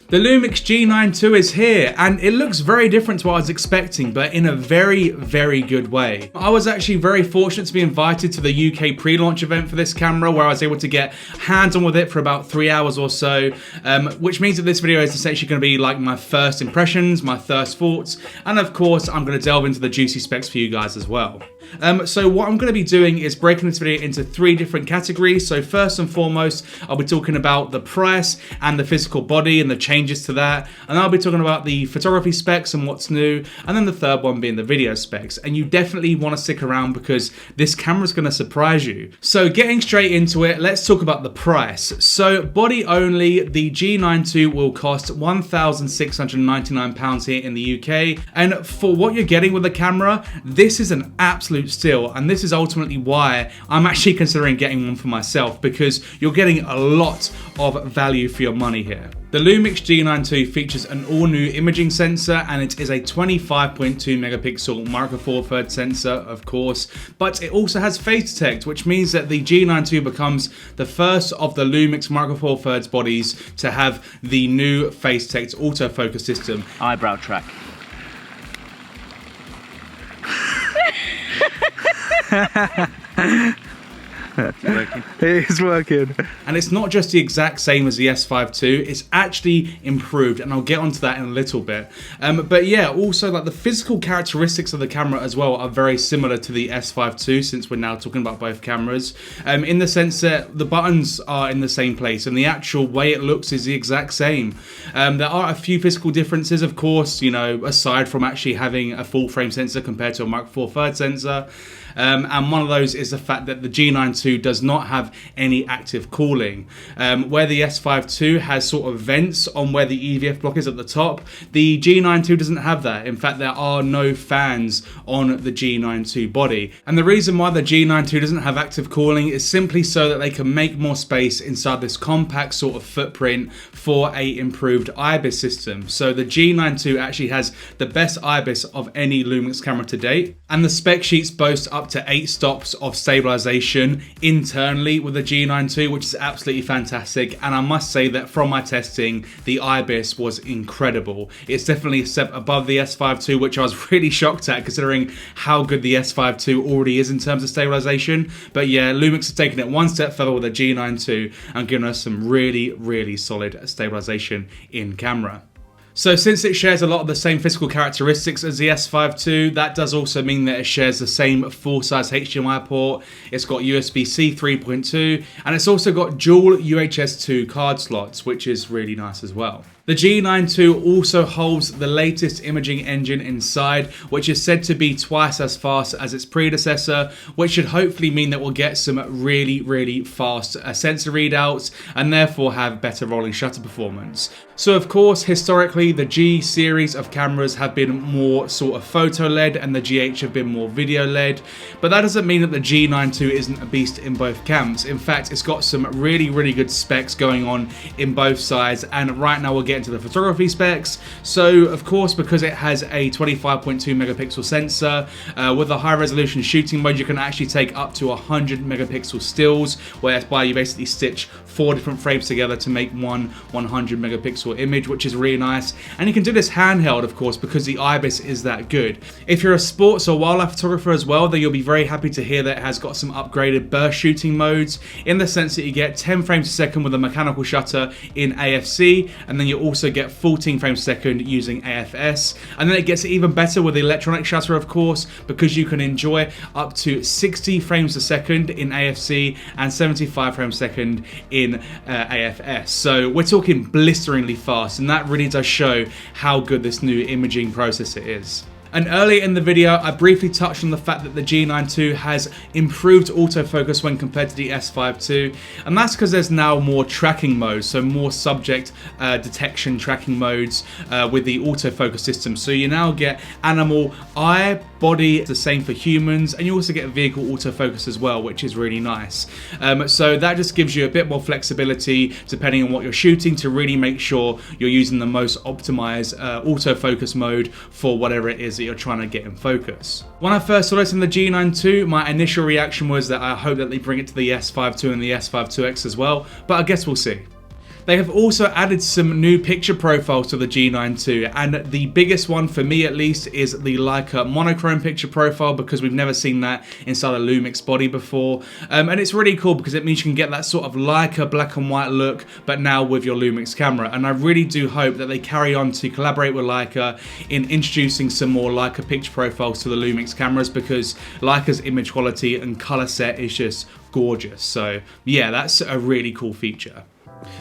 The Lumix G92 is here, and it looks very different to what I was expecting, but in a very, very good way. I was actually very fortunate to be invited to the UK pre-launch event for this camera, where I was able to get hands-on with it for about 3 hours or so, which means that this video is essentially going to be like my first impressions, my first thoughts, and of course I'm going to delve into the juicy specs for you guys as well. So what I'm going to be doing is breaking this video into 3 different categories. So first and foremost, I'll be talking about the price and the physical body and the changes to that, and I'll be talking about the photography specs and what's new, and then the third one being the video specs. And you definitely want to stick around because this camera is going to surprise you. So getting straight into it, let's talk about the price. So body only, the G92 will cost £1,699 here in the UK, and for what you're getting with the camera, this is an absolute steal, and this is ultimately why I'm actually considering getting one for myself, because you're getting a lot of value for your money here. The Lumix G92 features an all-new imaging sensor, and it is a 25.2 megapixel micro four thirds sensor, of course, but it also has face detect, which means that the G92 becomes the first of the Lumix micro four thirds bodies to have the new face detect autofocus system. Eyebrow track. It's working. It is working. And it's not just the exact same as the S5 II, it's actually improved, and I'll get onto that in a little bit. But yeah, also like the physical characteristics of the camera as well are very similar to the S5 II, since we're now talking about both cameras, in the sense that the buttons are in the same place and the actual way it looks is the exact same. There are a few physical differences, of course, you know, aside from actually having a full frame sensor compared to a micro four thirds sensor. And one of those is the fact that the G92 does not have any active cooling. Where the S5 II has sort of vents on where the EVF block is at the top, the G92 doesn't have that. In fact, there are no fans on the G92 body. And the reason why the G92 doesn't have active cooling is simply so that they can make more space inside this compact sort of footprint for a improved Ibis system. So the G92 actually has the best Ibis of any Lumix camera to date, and the spec sheets boast up to 8 stops of stabilization internally with the G92, which is absolutely fantastic. And I must say that from my testing, the Ibis was incredible. It's definitely a step above the S5 II, which I was really shocked at considering how good the S5 II already is in terms of stabilization. But yeah, Lumix has taken it one step further with the G92 and given us some really, really solid stabilization in camera. So since it shares a lot of the same physical characteristics as the S5 II, that does also mean that it shares the same full-size HDMI port. It's got USB-C 3.2, and it's also got dual UHS 2 card slots, which is really nice as well. The G92 also holds the latest imaging engine inside, which is said to be twice as fast as its predecessor, which should hopefully mean that we'll get some really, really fast sensor readouts and therefore have better rolling shutter performance. So of course, historically, the G series of cameras have been more sort of photo-led and the GH have been more video-led, but that doesn't mean that the G92 isn't a beast in both camps. In fact, it's got some really, really good specs going on in both sides, and right now we'll get into the photography specs. So of course, because it has a 25.2 megapixel sensor, with a high resolution shooting mode, you can actually take up to 100 megapixel stills, whereby you basically stitch 4 different frames together to make one 100 megapixel image, which is really nice. And you can do this handheld, of course, because the Ibis is that good. If you're a sports or wildlife photographer as well, then you'll be very happy to hear that it has got some upgraded burst shooting modes, in the sense that you get 10 frames a second with a mechanical shutter in AFC, and then you also get 14 frames a second using AFS. And then it gets even better with the electronic shutter, of course, because you can enjoy up to 60 frames a second in AFC and 75 frames a second in AFS. So we're talking blisteringly fast, and that really does show how good this new imaging processor is. And earlier in the video, I briefly touched on the fact that the G92 has improved autofocus when compared to the S5 II, and that's because there's now more tracking modes, so more subject detection tracking modes with the autofocus system. So you now get animal eye, body, the same for humans, and you also get vehicle autofocus as well, which is really nice. So that just gives you a bit more flexibility depending on what you're shooting to really make sure you're using the most optimized autofocus mode for whatever it is that you're trying to get in focus. When I first saw this in the G92, my initial reaction was that I hope that they bring it to the S5 II and the S5 IIX as well, but I guess we'll see. They have also added some new picture profiles to the G92, and the biggest one for me at least is the Leica monochrome picture profile, because we've never seen that inside a Lumix body before. And it's really cool because it means you can get that sort of Leica black and white look, but now with your Lumix camera. And I really do hope that they carry on to collaborate with Leica in introducing some more Leica picture profiles to the Lumix cameras, because Leica's image quality and color set is just gorgeous. So yeah, that's a really cool feature.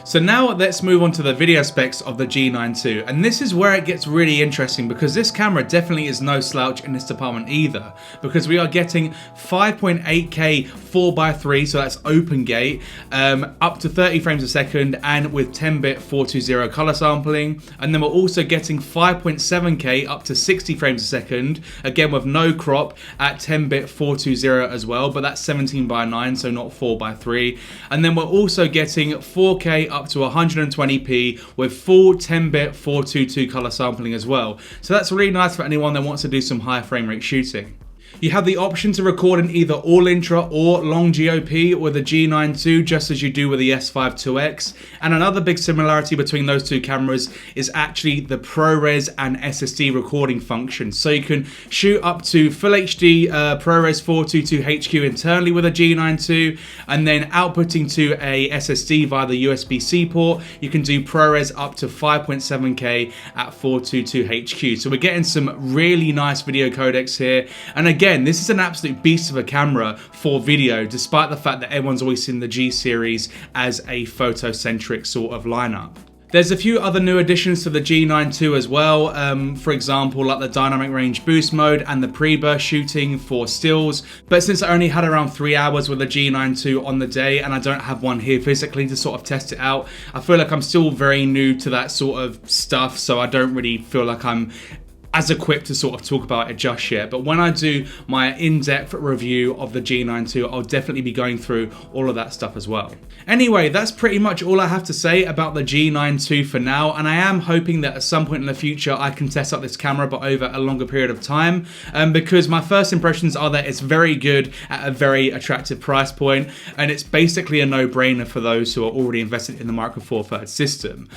So now let's move on to the video specs of the G92, and this is where it gets really interesting, because this camera definitely is no slouch in this department either, because we are getting 5.8K 4:3, so that's open gate, up to 30 frames a second, and with 10-bit 420 color sampling. And then we're also getting 5.7K up to 60 frames a second, again with no crop, at 10-bit 420 as well, but that's 17:9, so not 4:3. And then we're also getting 4K up to 120p with full 10-bit 422 color sampling as well. So that's really nice for anyone that wants to do some high frame rate shooting. You have the option to record in either all intra or long GOP with the G92, just as you do with the S5 IIX. And another big similarity between those two cameras is actually the ProRes and SSD recording function. So you can shoot up to full HD ProRes 422 HQ internally with a G92, and then outputting to a SSD via the USB-C port, you can do ProRes up to 5.7K at 422 HQ. So we're getting some really nice video codecs here. And again, this is an absolute beast of a camera for video, despite the fact that everyone's always seen the G series as a photocentric sort of lineup. There's a few other new additions to the G92 as well, for example like the dynamic range boost mode and the pre-burst shooting for stills. But since I only had around 3 hours with the G92 on the day, and I don't have one here physically to sort of test it out, I feel like I'm still very new to that sort of stuff, so I don't really feel like I'm as equipped to sort of talk about it just yet. But when I do my in-depth review of the G92, I'll definitely be going through all of that stuff as well. Anyway, that's pretty much all I have to say about the G92 for now, and I am hoping that at some point in the future I can test out this camera but over a longer period of time, because my first impressions are that it's very good at a very attractive price point, and it's basically a no-brainer for those who are already invested in the Micro Four Thirds system.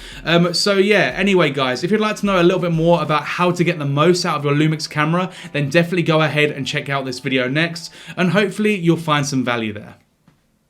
So yeah, anyway guys, if you'd like to know a little bit more about how to get the most out of your Lumix camera, then definitely go ahead and check out this video next, and hopefully you'll find some value there.